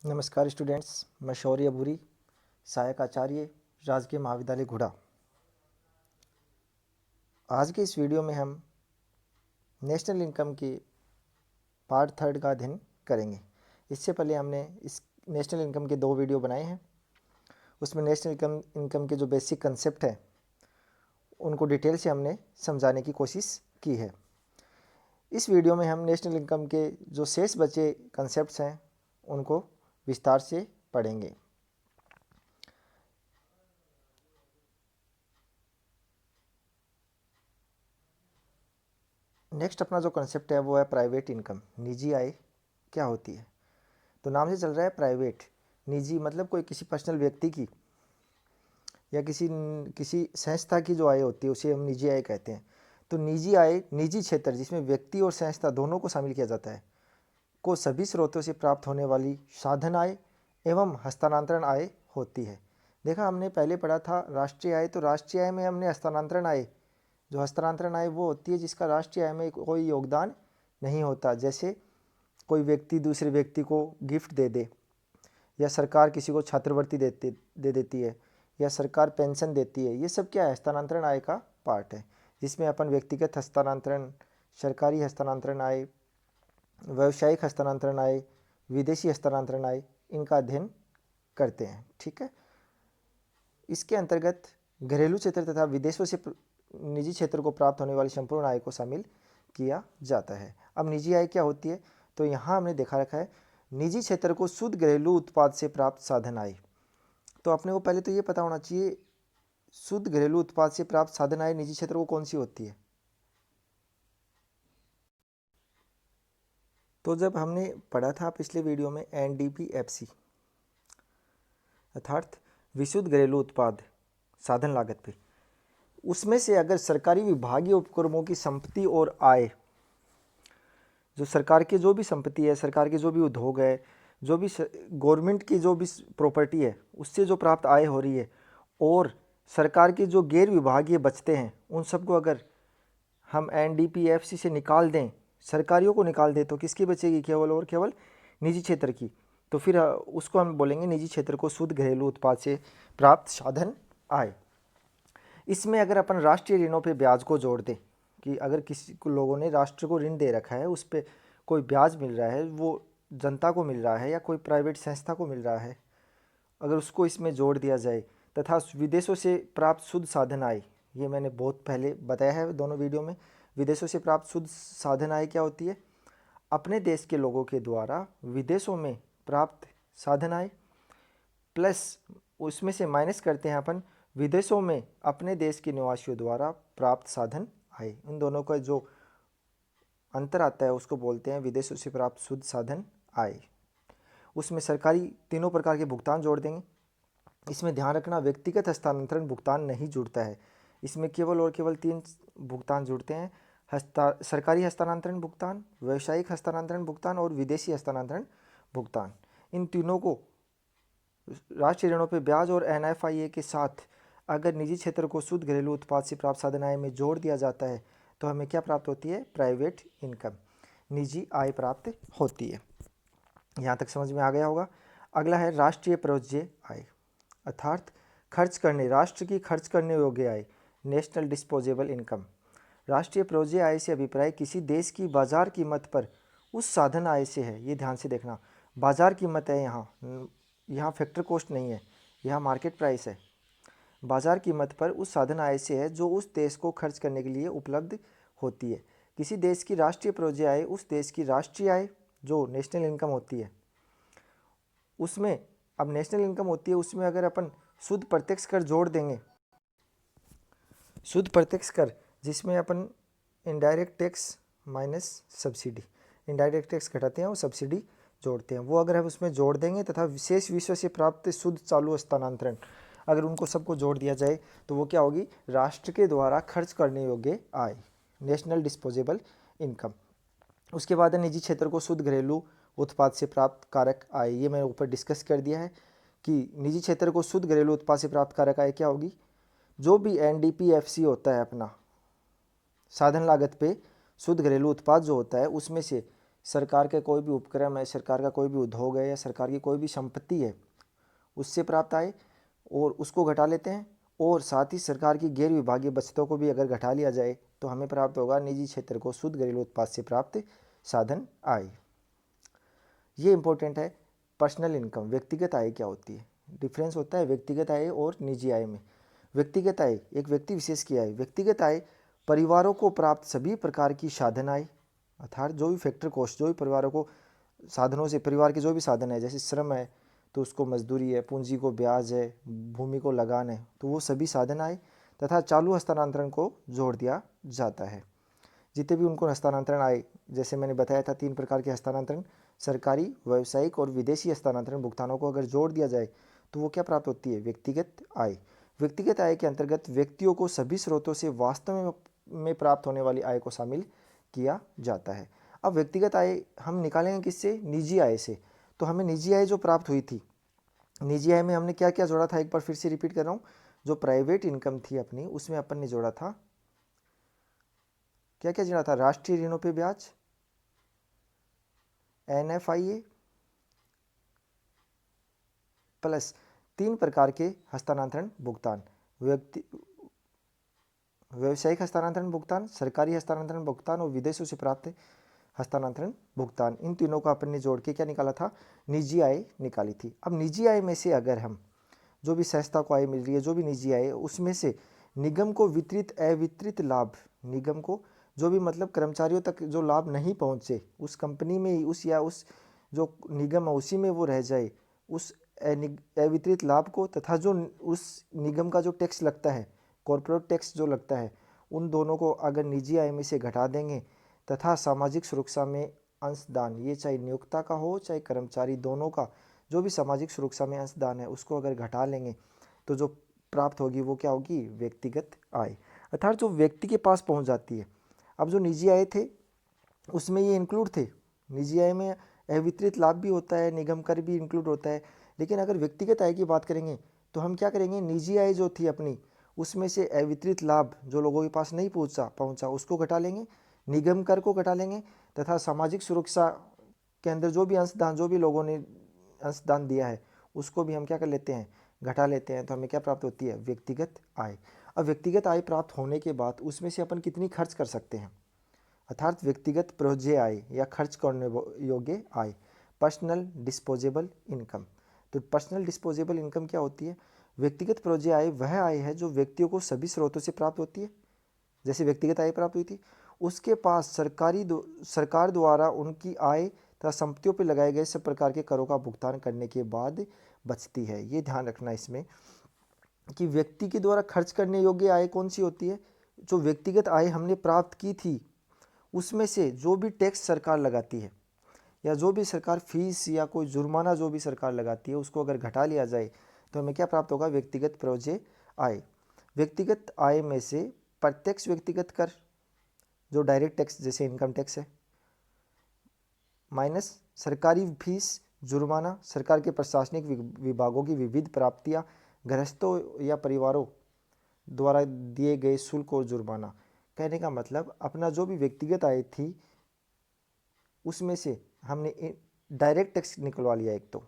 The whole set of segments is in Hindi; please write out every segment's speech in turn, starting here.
नमस्कार स्टूडेंट्स, मैं शौर्य अबूरी, सहायक आचार्य, राजकीय महाविद्यालय घुड़ा। आज के इस वीडियो में हम नेशनल इनकम की पार्ट 3 का अध्ययन करेंगे। इससे पहले हमने इस नेशनल इनकम के 2 वीडियो बनाए हैं। उसमें नेशनल इनकम के जो बेसिक कंसेप्ट है उनको डिटेल से हमने समझाने की कोशिश की है। इस वीडियो में हम नेशनल इनकम के जो शेष बचे कंसेप्ट्स हैं उनको विस्तार से पढ़ेंगे। नेक्स्ट अपना जो कंसेप्ट है वो है प्राइवेट इनकम, निजी आय क्या होती है। तो नाम से चल रहा है प्राइवेट, निजी मतलब कोई किसी पर्सनल व्यक्ति की या किसी संस्था की जो आय होती है उसे हम निजी आय कहते हैं। तो निजी आय निजी क्षेत्र जिसमें व्यक्ति और संस्था दोनों को शामिल किया जाता है को सभी स्रोतों से प्राप्त होने वाली साधन आय एवं हस्तांतरण आय होती है। देखा हमने पहले पढ़ा था राष्ट्रीय आय, तो राष्ट्रीय आय में हमने हस्तांतरण आय, जो हस्तांतरण आय वो होती है जिसका राष्ट्रीय आय में कोई योगदान नहीं होता। जैसे कोई व्यक्ति दूसरे व्यक्ति को गिफ्ट दे दे, या सरकार किसी को छात्रवृत्ति दे देती है, या सरकार पेंशन देती है। ये सब क्या है, हस्तांतरण आय का पार्ट है, जिसमें अपन व्यक्तिगत हस्तांतरण, सरकारी हस्तांतरण आय, व्यावसायिक हस्तांतरण आय, विदेशी हस्तांतरण आय, इनका अध्ययन करते हैं। ठीक है, इसके अंतर्गत घरेलू क्षेत्र तथा विदेशों से निजी क्षेत्र को प्राप्त होने वाली संपूर्ण आय को शामिल किया जाता है। अब निजी आय क्या होती है, तो यहाँ हमने देखा रखा है निजी क्षेत्र को शुद्ध घरेलू उत्पाद से प्राप्त साधन आय। तो अपने को पहले तो ये पता होना चाहिए शुद्ध घरेलू उत्पाद से प्राप्त साधन आय निजी क्षेत्र को कौन सी होती है। तो जब हमने पढ़ा था पिछले वीडियो में NDPFC अर्थात विशुद्ध घरेलू उत्पाद साधन लागत पे, उसमें से अगर सरकारी विभागीय उपक्रमों की संपत्ति और आय, जो सरकार की जो भी संपत्ति है, सरकार के जो भी उद्योग है, जो भी गवर्नमेंट की जो भी प्रॉपर्टी है, उससे जो प्राप्त आय हो रही है, और सरकार के जो गैर विभागीय बचते हैं, उन सबको अगर हम NDPFC से निकाल दें, सरकारियों को निकाल दें, तो किसकी बचेगी, केवल और केवल निजी क्षेत्र की। तो फिर उसको हम बोलेंगे निजी क्षेत्र को शुद्ध घरेलू उत्पाद से प्राप्त साधन आय। इसमें अगर अपन राष्ट्रीय ऋणों पे ब्याज को जोड़ दें कि अगर किसी को लोगों ने राष्ट्र को ऋण दे रखा है, उस पर कोई ब्याज मिल रहा है, वो जनता को मिल रहा है या कोई प्राइवेट संस्था को मिल रहा है, अगर उसको इसमें जोड़ दिया जाए, तथा विदेशों से प्राप्त शुद्ध साधन आय, ये मैंने बहुत पहले बताया है दोनों वीडियो में। विदेशों से प्राप्त शुद्ध साधन आय क्या होती है, अपने देश के लोगों के द्वारा विदेशों में प्राप्त साधन आय, प्लस उसमें से माइनस करते हैं अपन विदेशों में अपने देश के निवासियों द्वारा प्राप्त साधन आय। इन दोनों का जो अंतर आता है उसको बोलते हैं विदेशों से प्राप्त शुद्ध साधन आय। उसमें सरकारी तीनों प्रकार के भुगतान जोड़ देंगे। इसमें ध्यान रखना व्यक्तिगत हस्तांतरण भुगतान नहीं जुड़ता है, इसमें केवल और केवल 3 भुगतान जुड़ते हैं, सरकारी हस्तांतरण भुगतान, व्यावसायिक हस्तांतरण भुगतान और विदेशी हस्तांतरण भुगतान। इन तीनों को राष्ट्रीय ऋणों पर ब्याज और NFIA के साथ अगर निजी क्षेत्र को शुद्ध घरेलू उत्पाद से प्राप्त साधन आय में जोड़ दिया जाता है तो हमें क्या प्राप्त होती है, प्राइवेट इनकम, निजी आय प्राप्त होती है। यहाँ तक समझ में आ गया होगा। अगला है राष्ट्रीय प्रयोज्य आय, अर्थात खर्च करने, राष्ट्र की खर्च करने योग्य आय, नेशनल डिस्पोजेबल इनकम। राष्ट्रीय प्रयोज्य आय से अभिप्राय किसी देश की बाजार कीमत पर उस साधन आय से है। ये ध्यान से देखना, बाजार कीमत है, यहाँ फैक्टर कॉस्ट नहीं है, यहाँ मार्केट प्राइस है। बाजार कीमत पर उस साधन आय से है जो उस देश को खर्च करने के लिए उपलब्ध होती है। किसी देश की राष्ट्रीय प्रयोज्य आय उस देश की राष्ट्रीय आय जो नेशनल इनकम होती है, उसमें अब नेशनल इनकम होती है, उसमें अगर अपन शुद्ध प्रत्यक्ष कर जोड़ देंगे, शुद्ध प्रत्यक्ष कर जिसमें अपन indirect tax minus subsidy, indirect tax घटाते हैं और सब्सिडी जोड़ते हैं, वो अगर हम उसमें जोड़ देंगे, तथा विशेष विषय से प्राप्त शुद्ध चालू हस्तांतरण, अगर उनको सबको जोड़ दिया जाए तो वो क्या होगी, राष्ट्र के द्वारा खर्च करने योग्य आय, नेशनल डिस्पोजेबल इनकम। उसके बाद है निजी क्षेत्र को शुद्ध घरेलू उत्पाद से प्राप्त कारक आय। ये मैंने ऊपर डिस्कस कर दिया है कि निजी क्षेत्र को शुद्ध घरेलू उत्पाद से प्राप्त कारक आय क्या होगी, जो भी NDPFC होता है अपना साधन लागत पे शुद्ध घरेलू उत्पाद जो होता है उसमें से सरकार के कोई भी उपक्रम है, सरकार का कोई भी उद्योग है या सरकार की कोई भी संपत्ति है, उससे प्राप्त आय और उसको घटा लेते हैं। और साथ ही सरकार की गैर विभागीय बचतों को भी अगर घटा लिया जाए तो हमें प्राप्त होगा निजी क्षेत्र को शुद्ध घरेलू उत्पाद से प्राप्त साधन आय। ये इंपॉर्टेंट है। पर्सनल इनकम, व्यक्तिगत आय क्या होती है? डिफरेंस होता है व्यक्तिगत आय और निजी आय में। व्यक्तिगत आय एक व्यक्ति विशेष की आय। व्यक्तिगत आय परिवारों को प्राप्त सभी प्रकार की साधन आय, अर्थात जो भी फैक्टर कॉस्ट, जो भी परिवारों को साधनों से, परिवार के जो भी साधन है, जैसे श्रम है तो उसको मजदूरी है, पूंजी को ब्याज है, भूमि को लगान है, तो वो सभी साधन आय तथा चालू हस्तांतरण को जोड़ दिया जाता है। जितने भी उनको हस्तांतरण आए, जैसे मैंने बताया था 3 प्रकार के हस्तांतरण, सरकारी, व्यावसायिक और विदेशी हस्तांतरण भुगतानों को अगर जोड़ दिया जाए तो वो क्या प्राप्त होती है? व्यक्तिगत आय। व्यक्तिगत आय के अंतर्गत व्यक्तियों को सभी स्रोतों से वास्तव में प्राप्त होने वाली आय को शामिल किया जाता है। अब व्यक्तिगत आय हम निकालेंगे किससे? निजी आय से। तो हमें निजी आय जो प्राप्त हुई थी, निजी आय में हमने क्या क्या जोड़ा था? एक बार फिर से रिपीट कर रहा हूँ। जो प्राइवेट इनकम थी अपनी, उसमें अपन ने जोड़ा था, क्या क्या जोड़ा था? राष्ट्रीय ऋणों पे ब्याज, NFIA प्लस 3 प्रकार के हस्तांतरण भुगतान, व्यावसायिक हस्तांतरण भुगतान, सरकारी हस्तांतरण भुगतान और विदेशों से प्राप्त हस्तांतरण भुगतान। इन तीनों का अपन ने जोड़ के क्या निकाला था? निजी आय निकाली थी। अब निजी आय में से अगर हम जो भी संस्था को आय मिल रही है, जो भी निजी आय है, उसमें से निगम को वितरित अवितरित लाभ, निगम को जो भी मतलब कर्मचारियों तक जो लाभ नहीं पहुंचे, उस कंपनी में ही उस या उस जो निगम है उसी में वो रह जाए, उस अवितरित लाभ को, तथा जो उस निगम का जो टैक्स लगता है, कॉर्पोरेट टैक्स जो लगता है, उन दोनों को अगर निजी आय में से घटा देंगे, तथा सामाजिक सुरक्षा में अंशदान, ये चाहे नियोक्ता का हो चाहे कर्मचारी, दोनों का जो भी सामाजिक सुरक्षा में अंशदान है उसको अगर घटा लेंगे तो जो प्राप्त होगी वो क्या होगी? व्यक्तिगत आय, अर्थात जो व्यक्ति के पास पहुंच जाती है। अब जो निजी आय थे उसमें ये इंक्लूड थे, निजी आय में अवितरित लाभ भी होता है, निगम कर भी इंक्लूड होता है। लेकिन अगर व्यक्तिगत आय की बात करेंगे तो हम क्या करेंगे? निजी आय जो थी अपनी, उसमें से अवितरित लाभ जो लोगों के पास नहीं पहुंचा उसको घटा लेंगे, निगम कर को घटा लेंगे, तथा सामाजिक सुरक्षा के अंदर जो भी अंशदान, जो भी लोगों ने अंशदान दिया है, उसको भी हम क्या कर लेते हैं? घटा लेते हैं। तो हमें क्या प्राप्त होती है? व्यक्तिगत आय। अब व्यक्तिगत आय प्राप्त होने के बाद उसमें से अपन कितनी खर्च कर सकते हैं, अर्थात व्यक्तिगत प्रयोज्य आय या खर्च करने योग्य आय, पर्सनल डिस्पोजेबल इनकम। तो पर्सनल डिस्पोजेबल इनकम क्या होती है? व्यक्तिगत प्रयोज्य आय वह आय है जो व्यक्तियों को सभी स्रोतों से प्राप्त होती है, जैसे व्यक्तिगत आय प्राप्त हुई थी, उसके पास सरकार द्वारा उनकी आय तथा संपत्तियों पर लगाए गए सब प्रकार के करों का भुगतान करने के बाद बचती है। ये ध्यान रखना इसमें कि व्यक्ति के द्वारा खर्च करने योग्य आय कौन सी होती है? जो व्यक्तिगत आय हमने प्राप्त की थी उसमें से जो भी टैक्स सरकार लगाती है या जो भी सरकार फीस या कोई जुर्माना जो भी सरकार लगाती है उसको अगर घटा लिया जाए तो हमें क्या प्राप्त होगा? व्यक्तिगत प्रयोज्य आय। व्यक्तिगत आय में से प्रत्यक्ष व्यक्तिगत कर जो डायरेक्ट टैक्स जैसे इनकम टैक्स है, माइनस सरकारी फीस, जुर्माना, सरकार के प्रशासनिक विभागों की विविध प्राप्तियां, गृहस्थों या परिवारों द्वारा दिए गए शुल्क और जुर्माना। कहने का मतलब अपना जो भी व्यक्तिगत आय थी उसमें से हमने डायरेक्ट टैक्स निकलवा लिया, एक तो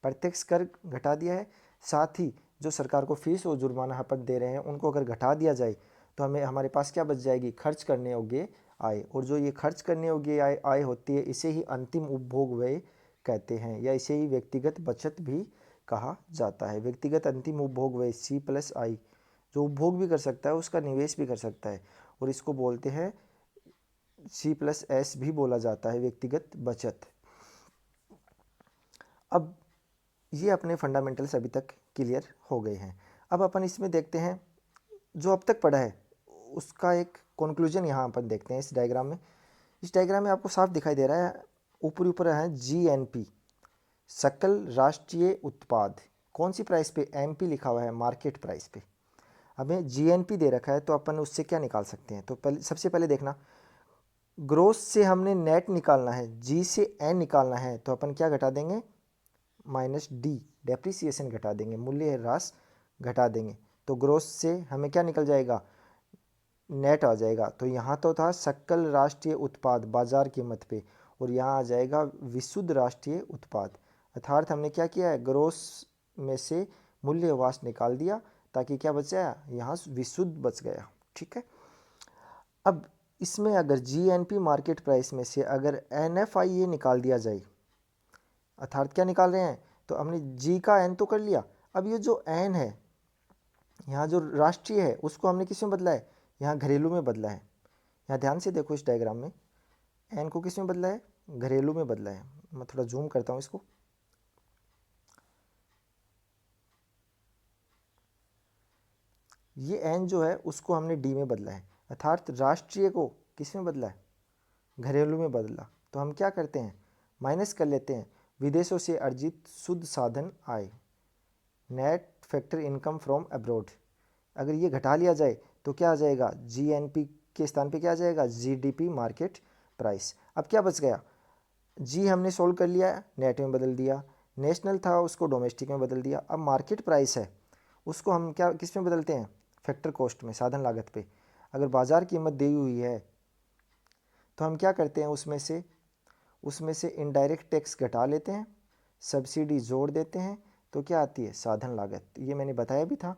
प्रत्यक्ष कर घटा दिया है, साथ ही जो सरकार को फीस और जुर्माना अपन दे रहे हैं उनको अगर घटा दिया जाए तो हमें हमारे पास क्या बच जाएगी? खर्च करने योग्य आय। और जो ये खर्च करने योग्य आय होती है इसे ही अंतिम उपभोग व्यय कहते हैं, या इसे ही व्यक्तिगत बचत भी कहा जाता है। व्यक्तिगत अंतिम उपभोग व्यय C+I, जो उपभोग भी कर सकता है उसका निवेश भी कर सकता है, और इसको बोलते हैं C+S भी बोला जाता है, व्यक्तिगत बचत। अब ये अपने फंडामेंटल्स अभी तक क्लियर हो गए हैं। अब अपन इसमें देखते हैं जो अब तक पढ़ा है उसका एक कंक्लूजन यहाँ अपन देखते हैं इस डायग्राम में। इस डायग्राम में आपको साफ दिखाई दे रहा है, ऊपर ऊपर है GNP, सकल राष्ट्रीय उत्पाद, कौन सी प्राइस पे? MP लिखा हुआ है, मार्केट प्राइस पे। हमें GNP दे रखा है तो अपन उससे क्या निकाल सकते हैं? तो सबसे पहले देखना, ग्रोस से हमने नेट निकालना है, G से N निकालना है, तो अपन क्या घटा देंगे? -D, डेप्रिसिएशन घटा देंगे, मूल्य ह्रास घटा देंगे। तो ग्रोस से हमें क्या निकल जाएगा? नेट आ जाएगा। तो यहाँ तो था सकल राष्ट्रीय उत्पाद बाजार कीमत पे, और यहाँ आ जाएगा विशुद्ध राष्ट्रीय उत्पाद। अर्थात हमने क्या किया है, ग्रोस में से मूल्यह्रास निकाल दिया ताकि क्या बचा, यहाँ विशुद्ध बच गया। ठीक है। अब इसमें अगर जीएनपी मार्केट प्राइस में से अगर एनएफआईए निकाल दिया जाए, अर्थात क्या निकाल रहे हैं, तो हमने जी का एन तो कर लिया, अब ये जो एन है यहाँ जो राष्ट्रीय है उसको हमने किस में बदला है, यहाँ घरेलू में बदला है। यहाँ ध्यान से देखो इस डायग्राम में, एन को किस में बदला है, घरेलू में बदला है। मैं थोड़ा जूम करता हूँ इसको, ये एन जो है उसको हमने डी में बदला है, अर्थात राष्ट्रीय को किस में बदला है, घरेलू में बदला। तो हम क्या करते हैं, माइनस कर लेते हैं विदेशों से अर्जित शुद्ध साधन आय, net factor income from abroad. अगर ये घटा लिया जाए तो क्या आ जाएगा, जीएनपी के स्थान पे क्या आ जाएगा, जीडीपी मार्केट प्राइस। अब क्या बच गया, जी हमने सोल्व कर लिया, नेट में बदल दिया, नेशनल था उसको डोमेस्टिक में बदल दिया। अब मार्केट प्राइस है उसको हम क्या किस में बदलते हैं, फैक्टर कॉस्ट में, साधन लागत पे। अगर बाज़ार कीमत दी हुई है तो हम क्या करते हैं, उसमें से इनडायरेक्ट टैक्स घटा लेते हैं, सब्सिडी जोड़ देते हैं, तो क्या आती है, साधन लागत। ये मैंने बताया भी था।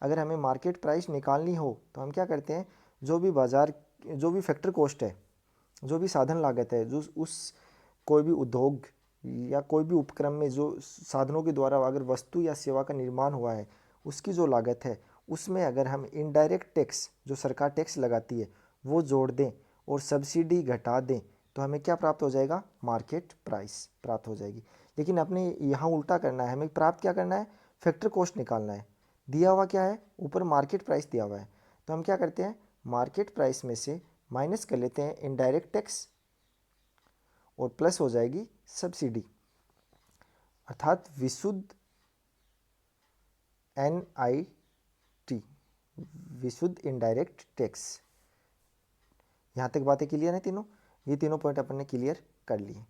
अगर हमें मार्केट प्राइस निकालनी हो तो हम क्या करते हैं, जो भी फैक्टर कॉस्ट है, जो भी साधन लागत है, जो उस कोई भी उद्योग या कोई भी उपक्रम में जो साधनों के द्वारा अगर वस्तु या सेवा का निर्माण हुआ है उसकी जो लागत है, उसमें अगर हम इनडायरेक्ट टैक्स जो सरकार टैक्स लगाती है वो जोड़ दें और सब्सिडी घटा दें तो हमें क्या प्राप्त हो जाएगा, मार्केट प्राइस प्राप्त हो जाएगी। लेकिन अपने यहाँ उल्टा करना है, हमें प्राप्त क्या करना है, फैक्टर कॉस्ट निकालना है। दिया हुआ क्या है, ऊपर मार्केट प्राइस दिया हुआ है, तो हम क्या करते हैं, मार्केट प्राइस में से माइनस कर लेते हैं इनडायरेक्ट टैक्स और प्लस हो जाएगी सब्सिडी, अर्थात विशुद्ध NIT, विशुद्ध इनडायरेक्ट टैक्स। यहाँ तक बातें क्लियर है तीनों, ये तीनों पॉइंट अपन ने क्लियर कर लिए।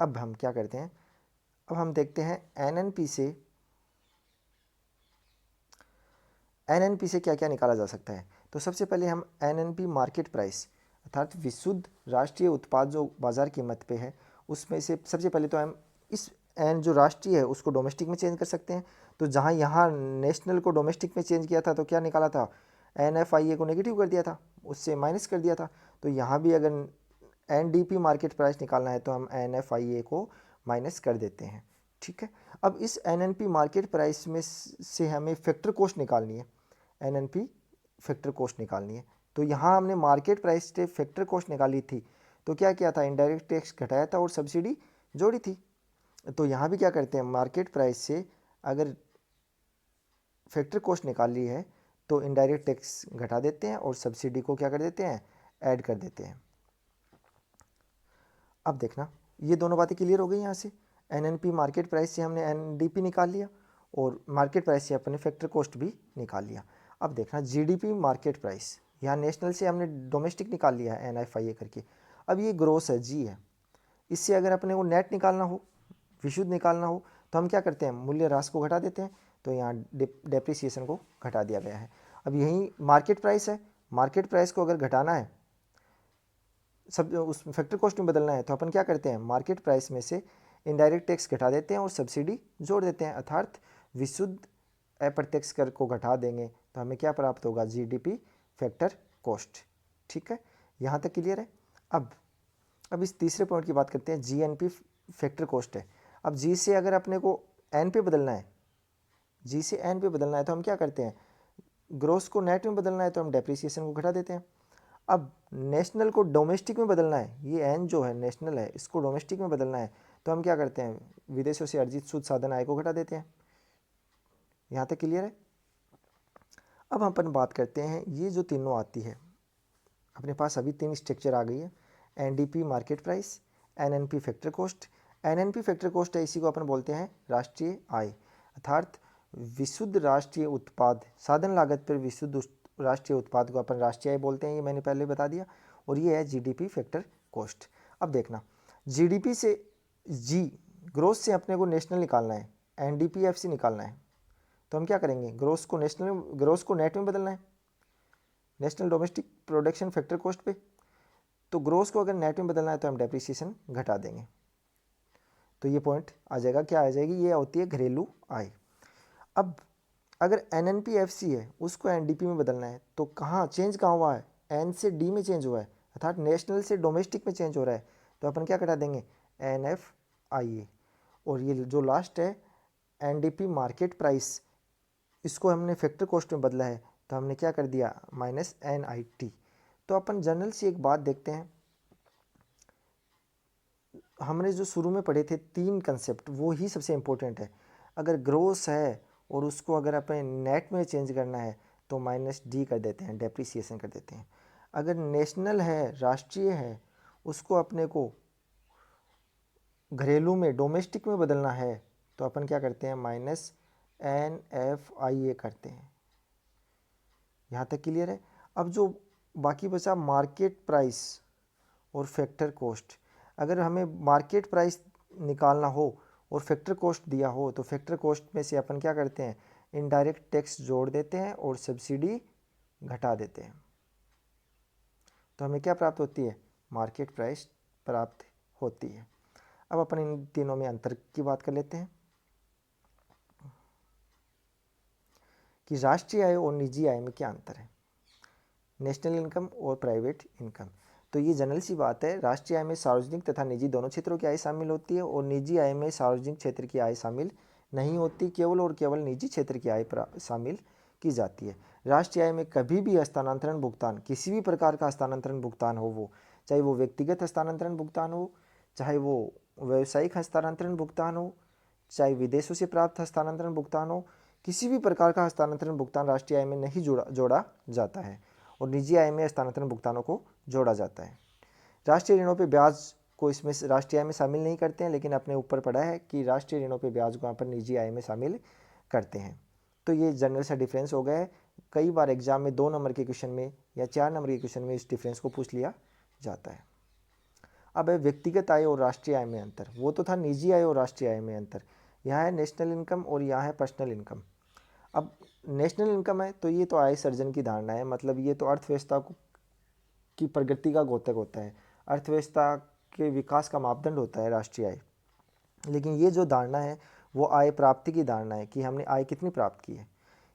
अब हम क्या करते हैं, अब हम देखते हैं एनएनपी से क्या क्या निकाला जा सकता है। तो सबसे पहले हम एनएनपी मार्केट प्राइस अर्थात विशुद्ध राष्ट्रीय उत्पाद जो बाजार कीमत पे है उसमें से सबसे पहले तो हम इस एन जो राष्ट्रीय है उसको डोमेस्टिक में चेंज कर सकते हैं। तो जहाँ यहाँ नेशनल को डोमेस्टिक में चेंज किया था तो क्या निकाला था, NFIA को नेगेटिव कर दिया था, उससे माइनस कर दिया था। तो यहाँ भी अगर NDP मार्केट प्राइस निकालना है तो हम NFIA को माइनस कर देते हैं। ठीक है। अब इस NNP मार्केट प्राइस में से हमें फैक्टर कॉस्ट निकालनी है, NNP फैक्टर कॉस्ट निकालनी है। तो यहाँ हमने मार्केट प्राइस से फैक्टर कॉस्ट निकाली थी, तो क्या किया था, इनडायरेक्ट टैक्स घटाया था और सब्सिडी जोड़ी थी। तो यहाँ भी क्या करते हैं, मार्केट प्राइस से अगर फैक्टर कॉस्ट निकाली है तो इनडायरेक्ट टैक्स घटा देते हैं और सब्सिडी को क्या कर देते हैं, ऐड कर देते हैं। अब देखना ये दोनों बातें क्लियर हो गई। यहाँ से एनएनपी मार्केट प्राइस से हमने एनडीपी निकाल लिया और मार्केट प्राइस से अपने फैक्टर कॉस्ट भी निकाल लिया। अब देखना जीडीपी मार्केट प्राइस, यहाँ नेशनल से हमने डोमेस्टिक निकाल लिया है NFIA करके। अब ये ग्रोस है, जी है, इससे अगर अपने को नेट निकालना हो, विशुद्ध निकालना हो, तो हम क्या करते हैं, मूल्य ह्रास को घटा देते हैं। तो यहाँ डेप्रिसिएशन को घटा दिया गया है। अब यही मार्केट प्राइस है, मार्केट प्राइस को अगर घटाना है, सब उस फैक्टर कॉस्ट में बदलना है, तो अपन क्या करते हैं, मार्केट प्राइस में से इनडायरेक्ट टैक्स घटा देते हैं और सब्सिडी जोड़ देते हैं, अर्थात विशुद्ध अप्रत्यक्ष कर को घटा देंगे तो हमें क्या प्राप्त होगा, जीडीपी फैक्टर कॉस्ट। ठीक है, यहाँ तक क्लियर है। अब इस तीसरे पॉइंट की बात करते हैं, जीएनपी फैक्टर कॉस्ट है। अब जी से अगर अपने को एन पे बदलना है, जी से एन पे बदलना है तो हम क्या करते हैं, ग्रोस को नेट में बदलना है तो हम डेप्रिसिएशन को घटा देते हैं। अब नेशनल को डोमेस्टिक में बदलना है, ये एन जो है नेशनल है, इसको डोमेस्टिक में बदलना है तो हम क्या करते हैं, विदेशों से अर्जित शुद्ध साधन आय को घटा देते हैं। यहाँ तक क्लियर है। अब हम अपन बात करते हैं, ये जो तीनों आती है अपने पास, अभी तीन स्ट्रक्चर आ गई है, NDP market price, NNP factor cost. NNP factor cost है, इसी को अपन बोलते हैं राष्ट्रीय आय, अर्थात विशुद्ध राष्ट्रीय उत्पाद, साधन लागत पर विशुद्ध राष्ट्रीय उत्पाद को अपन राष्ट्रीय आय बोलते हैं, ये मैंने पहले बता दिया। और ये है जीडीपी फैक्टर कॉस्ट। अब देखना, जीडीपी से जी ग्रोथ से अपने को नेशनल निकालना है, एनडीपीएफ से निकालना है, तो हम क्या करेंगे, ग्रोथ को नेट में बदलना है, national domestic production factor cost पे। तो ग्रोस को अगर नेट में बदलना है तो हम डेप्रिसिएशन घटा देंगे। तो ये पॉइंट आ जाएगा, क्या आ जाएगी, ये होती है घरेलू आय। अब अगर एनएनपीएफसी है उसको एनडीपी में बदलना है तो कहाँ चेंज कहाँ हुआ है, एन से डी में चेंज हुआ है, अर्थात नेशनल से डोमेस्टिक में चेंज हो रहा है। तो अपन क्या घटा देंगे, एनएफआईए। और ये जो लास्ट है एनडीपी मार्केट प्राइस, इसको हमने फैक्टर कॉस्ट में बदला है तो हमने क्या कर दिया, माइनस एनआईटी। तो अपन जनरल से एक बात देखते हैं, हमने जो शुरू में पढ़े थे 3 कंसेप्ट वो ही सबसे इम्पोर्टेंट है। अगर ग्रोस है और उसको अगर अपन नेट में चेंज करना है तो माइनस डी कर देते हैं, डेप्रिसिएशन कर देते हैं। अगर नेशनल है, राष्ट्रीय है, उसको अपने को घरेलू में डोमेस्टिक में बदलना है तो अपन क्या करते हैं, माइनस एन एफ आई ए करते हैं। यहाँ तक क्लियर है। अब जो बाकी बचा मार्केट प्राइस और फैक्टर कॉस्ट, अगर हमें मार्केट प्राइस निकालना हो और फैक्टर कॉस्ट दिया हो तो फैक्टर कॉस्ट में से अपन क्या करते हैं, इनडायरेक्ट टैक्स जोड़ देते हैं और सब्सिडी घटा देते हैं। तो हमें क्या प्राप्त होती है, मार्केट प्राइस प्राप्त होती है। अब अपन इन तीनों में अंतर की बात कर लेते हैं कि राष्ट्रीय आय और निजी आय में क्या अंतर है, नेशनल इनकम और प्राइवेट इनकम। तो ये जनरल सी बात है, राष्ट्रीय आय में सार्वजनिक तथा निजी दोनों क्षेत्रों की आय शामिल होती है और निजी आय में सार्वजनिक क्षेत्र की आय शामिल नहीं होती, केवल और केवल निजी क्षेत्र की आय शामिल की जाती है। राष्ट्रीय आय में कभी भी हस्तांतरण भुगतान, किसी भी प्रकार का हस्तांतरण भुगतान हो, वो चाहे वो व्यक्तिगत हस्तांतरण भुगतान हो, चाहे वो व्यावसायिक हस्तांतरण भुगतान हो, चाहे विदेशों से प्राप्त हस्तांतरण भुगतान हो, किसी भी प्रकार का हस्तांतरण भुगतान राष्ट्रीय आय में नहीं जोड़ा जाता है और निजी आय में हस्तांतरण भुगतानों को जोड़ा जाता है। राष्ट्रीय ऋणों पे ब्याज को इसमें राष्ट्रीय आय में शामिल नहीं करते हैं, लेकिन अपने ऊपर पड़ा है कि राष्ट्रीय ऋणों पे ब्याज को यहाँ पर निजी आय में शामिल करते हैं। तो ये जनरल सा डिफरेंस हो गया है। कई बार एग्जाम में 2 नंबर के क्वेश्चन में या 4 नंबर के क्वेश्चन में इस डिफरेंस को पूछ लिया जाता है। अब है व्यक्तिगत आय और राष्ट्रीय आय में अंतर, वो तो था निजी आय और राष्ट्रीय आय में अंतर, यहाँ है नेशनल इनकम और यहाँ है पर्सनल इनकम। अब नेशनल इनकम है तो ये तो आय सर्जन की धारणा है, मतलब ये तो अर्थव्यवस्था की प्रगति का द्योतक होता है, अर्थव्यवस्था के विकास का मापदंड होता है राष्ट्रीय आय। लेकिन ये जो धारणा है वो आय प्राप्ति की धारणा है कि हमने आय कितनी प्राप्त की है।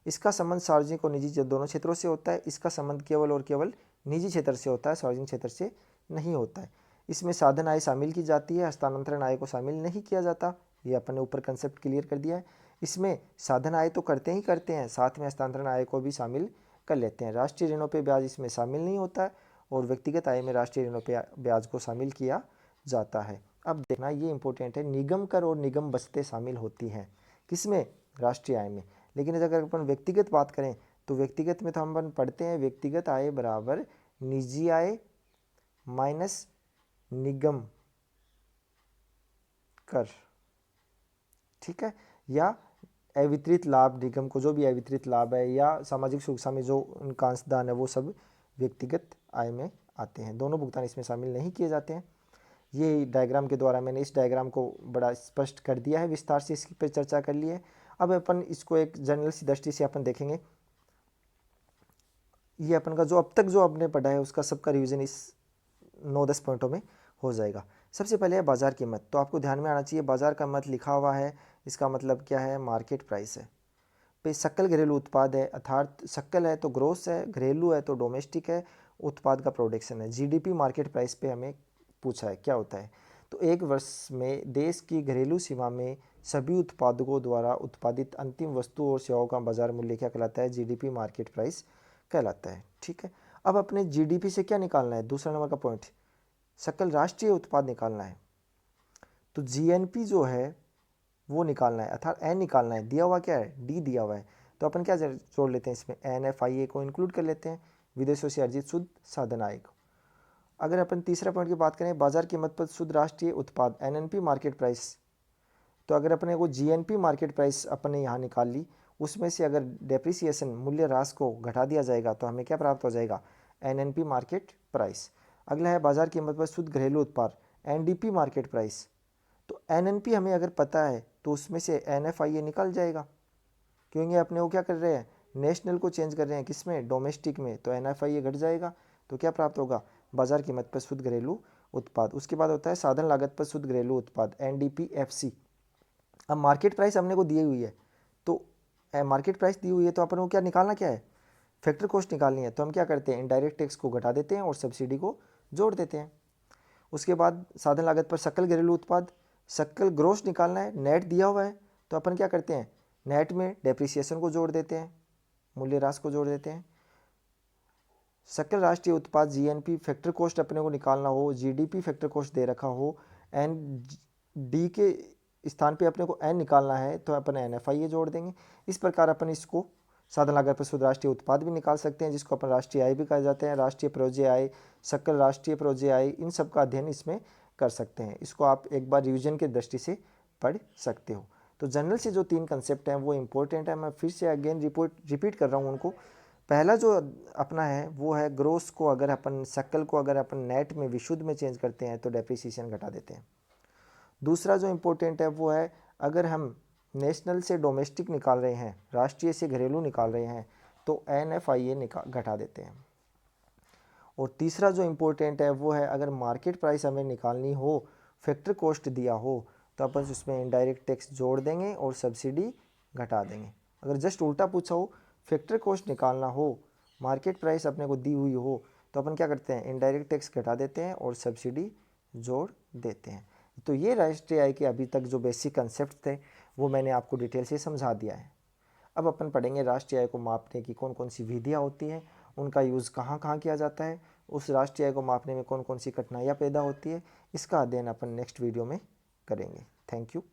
इसका संबंध सार्वजनिक और निजी दोनों क्षेत्रों से होता है। इसका संबंध केवल और केवल निजी क्षेत्र से होता है, सार्वजनिक क्षेत्र से नहीं होता है। इसमें साधन आय शामिल की जाती है, हस्तांतरण आय को शामिल नहीं किया जाता। ये अपन ने ऊपर कंसेप्ट क्लियर कर दिया है। इसमें साधन आय तो करते ही करते हैं, साथ में हस्तांतरण आय को भी शामिल कर लेते हैं। राष्ट्रीय ऋणों पर ब्याज इसमें शामिल नहीं होता है और व्यक्तिगत आय में राष्ट्रीय ऋणों पर ब्याज को शामिल किया जाता है। अब देखना ये इंपॉर्टेंट है, निगम कर और निगम बचतें शामिल होती हैं किसमें, राष्ट्रीय आय में। लेकिन अगर अपन व्यक्तिगत बात करें तो व्यक्तिगत में तो हम अपन पढ़ते हैं व्यक्तिगत आय बराबर निजी आय माइनस निगम कर, ठीक है, या अवितरित लाभ, निगम को जो भी अवितरित लाभ है या सामाजिक सुरक्षा में जो उनका अंशदान है वो सब व्यक्तिगत आय में आते हैं। दोनों भुगतान इसमें शामिल नहीं किए जाते हैं। ये डायग्राम के द्वारा मैंने इस डायग्राम को बड़ा स्पष्ट कर दिया है, विस्तार से इसकी पर चर्चा कर ली है। अब अपन इसको एक जनरल सी दृष्टि से अपन देखेंगे। ये अपन का जो अब तक जो आपने पढ़ा है उसका सबका रिवीजन इस 9-10 पॉइंटों में हो जाएगा। सबसे पहले है बाजार कीमत। तो आपको ध्यान में आना चाहिए बाजार का मत लिखा हुआ है, इसका मतलब क्या है, मार्केट प्राइस है। पे सकल घरेलू उत्पाद है, अर्थात सकल है तो ग्रोस है, घरेलू है तो डोमेस्टिक है, उत्पाद का प्रोडक्शन है। जीडीपी मार्केट प्राइस पे हमें पूछा है क्या होता है, तो एक वर्ष में देश की घरेलू सीमा में सभी उत्पादकों द्वारा उत्पादित अंतिम वस्तु और सेवाओं का बाजार मूल्य क्या कहलाता है, जीडीपी मार्केट प्राइस कहलाता है। ठीक है, अब अपने जीडीपी से क्या निकालना है, दूसरा नंबर का पॉइंट, सकल राष्ट्रीय उत्पाद निकालना है। तो जीएनपी जो है वो निकालना है, अर्थात एन निकालना है। दिया हुआ क्या है, डी दिया हुआ है, तो अपन क्या जोड़ लेते हैं इसमें, एनएफआईए को इंक्लूड कर लेते हैं, विदेशों से अर्जित शुद्ध साधन आय को। अगर अपन तीसरा पॉइंट की बात करें, बाजार कीमत पर शुद्ध राष्ट्रीय उत्पाद एनएनपी मार्केट प्राइस, तो अगर अपने को जीएनपी मार्केट प्राइस अपने यहाँ निकाल ली, उसमें से अगर डेप्रिसिएशन मूल्य ह्रास को घटा दिया जाएगा तो हमें क्या प्राप्त हो जाएगा, एनएनपी मार्केट प्राइस। अगला है बाजार कीमत पर शुद्ध घरेलू उत्पाद एनडीपी मार्केट प्राइस। तो एनएनपी हमें अगर पता है तो उसमें से एनएफआईए निकल जाएगा, क्योंकि अपने वो क्या कर रहे हैं, नेशनल को चेंज कर रहे हैं किसमें, डोमेस्टिक में, तो एनएफआईए घट जाएगा। तो क्या प्राप्त होगा, बाजार कीमत पर शुद्ध घरेलू उत्पाद। उसके बाद होता है साधन लागत पर शुद्ध घरेलू उत्पाद, NDPFC। अब मार्केट प्राइस हमने को दी हुई है, तो मार्केट प्राइस दी हुई है तो अपन को क्या निकालना क्या है, फैक्टर कॉस्ट निकालनी है। तो हम क्या करते हैं, इनडायरेक्ट टैक्स को घटा देते हैं और सब्सिडी को जोड़ देते हैं। उसके बाद साधन लागत पर सकल घरेलू उत्पाद, सकल ग्रोस निकालना है, नेट दिया हुआ है तो अपन क्या करते हैं, नेट में डेप्रिसिएशन को जोड़ देते हैं, मूल्यह्रास को जोड़ देते हैं। सकल राष्ट्रीय उत्पाद GNP फैक्टर कॉस्ट अपने को निकालना हो, GDP फैक्टर कॉस्ट दे रखा हो, ND के स्थान पे अपने को N निकालना है तो अपन NFIA जोड़ देंगे। इस प्रकार अपन इसको साधन लागत पर शुद्ध राष्ट्रीय उत्पाद भी निकाल सकते हैं, जिसको अपन राष्ट्रीय आय भी कहा जाते हैं, राष्ट्रीय परोज्य आय, सकल राष्ट्रीय परोज्य आय, इन सब का अध्ययन इसमें कर सकते हैं। इसको आप एक बार रिविजन के दृष्टि से पढ़ सकते हो। तो जनरल से जो 3 कंसेप्ट हैं वो इंपॉर्टेंट है, मैं फिर से अगेन रिपीट कर रहा हूँ उनको। पहला जो अपना है वो है ग्रोस को अगर अपन सकल को अगर अपन नेट में विशुद्ध में चेंज करते हैं तो डेप्रिसिएशन घटा देते हैं। दूसरा जो इम्पोर्टेंट है वो है अगर हम नेशनल से डोमेस्टिक निकाल रहे हैं, राष्ट्रीय से घरेलू निकाल रहे हैं तो NFIA घटा देते हैं। और तीसरा जो इम्पोर्टेंट है वो है अगर मार्केट प्राइस हमें निकालनी हो, फैक्टर कॉस्ट दिया हो तो अपन उसमें इनडायरेक्ट टैक्स जोड़ देंगे और सब्सिडी घटा देंगे। अगर जस्ट उल्टा पूछा हो, फैक्टर कॉस्ट निकालना हो, मार्केट प्राइस अपने को दी हुई हो तो अपन क्या करते हैं, इनडायरेक्ट टैक्स घटा देते हैं और सब्सिडी जोड़ देते हैं। तो ये राष्ट्रीय आय के अभी तक जो बेसिक कंसेप्ट थे वो मैंने आपको डिटेल से समझा दिया है। अब अपन पढ़ेंगे राष्ट्रीय आय को मापने की कौन कौन सी विधियाँ होती हैं, उनका यूज़ कहाँ कहाँ किया जाता है, उस राष्ट्रीय आय को मापने में कौन कौन सी कठिनाइयाँ पैदा होती है। इसका अध्ययन अपन नेक्स्ट वीडियो में करेंगे। Thank you.